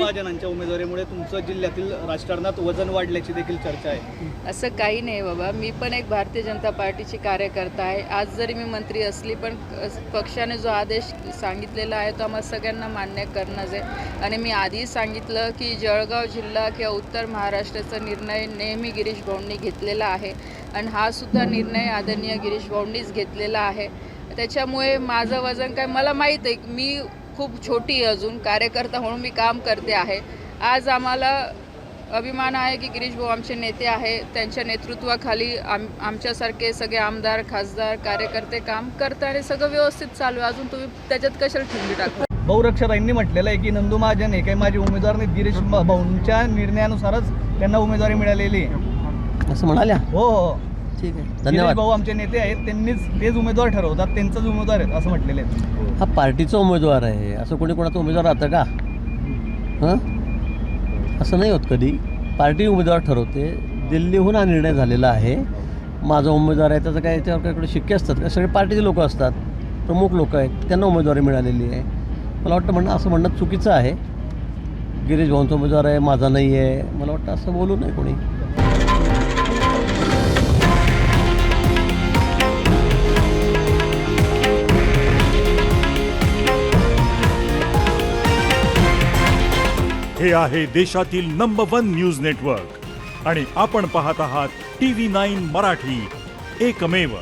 महाजनांच्या उमेदवारीमुळे तुमचं जिल्ह्यातील राजकारणात वजन वाढल्याची देखील चर्चा आहे. असं काही नाही बाबा, मी पण एक भारतीय जनता पार्टीची कार्यकर्ता आहे. आज जरी मी मंत्री असली पण पक्षाने जो आदेश सांगितलेला आहे तो आम्हाला सगळ्यांना मान्य करणंच आहे. आणि मी आधी सांगितलं की जळगाव जिल्हा किंवा उत्तर महाराष्ट्राचा निर्णय नेहमी गिरीश भाऊंनी घेतलेला आहे आणि हा सुद्धा निर्णय आदरणीय गिरीश भाऊंनीच घेतलेला आहे. त्याच्यामुळे माझं वजन काय, मला माहीत आहे की मी खूप छोटी आहे, अजून कार्यकर्ता म्हणून मी काम करते आहे. आज आम्हाला अभिमान आहे की गिरीश भाऊ आमचे नेते आहे, त्यांच्या नेतृत्वाखाली आमच्यासारखे सगळे आमदार खासदार कार्यकर्ते काम करतात आणि सगळं व्यवस्थित चालू आहे. अजून तुम्ही त्याच्यात कशाला ठेवली टाकता? बहुरक्षताईंनी म्हटलेलं आहे की नंदू महाजन हे काही माझे उमेदवार नाहीत, गिरीश भाऊंच्या निर्णयानुसारच त्यांना उमेदवारी मिळालेली आहे असं म्हणाल्या. हो हो, ठीक आहे, गिरीश धन्यवाद. भाऊ आमचे नेते आहेत, त्यांनीच तेच उमेदवार ठरवतात, त्यांचाच उमेदवार आहेत असं म्हटलेले आहेत. हा पार्टीचा उमेदवार आहे, असं कोणी कोणाचा उमेदवार राहतं का? असं नाही होत कधी. पार्टी उमेदवार ठरवते. दिल्लीहून हा निर्णय झालेला आहे. माझा उमेदवार आहे त्याचं काय, याच्यावर काय शिक्के असतात का? सगळे पार्टीचे लोक असतात, प्रमुख लोक आहेत, त्यांना उमेदवारी मिळालेली आहे. मला वाटतं असं म्हणणं चुकीचं आहे. गिरीश भाऊंचा उमेदवार आहे, माझा नाही आहे, मला वाटतं असं बोलू नये कोणी. हे आहे देशातील नंबर 1 न्यूज नेटवर्क आणि आपण पाहत आहात TV9 मराठी, एकमेव.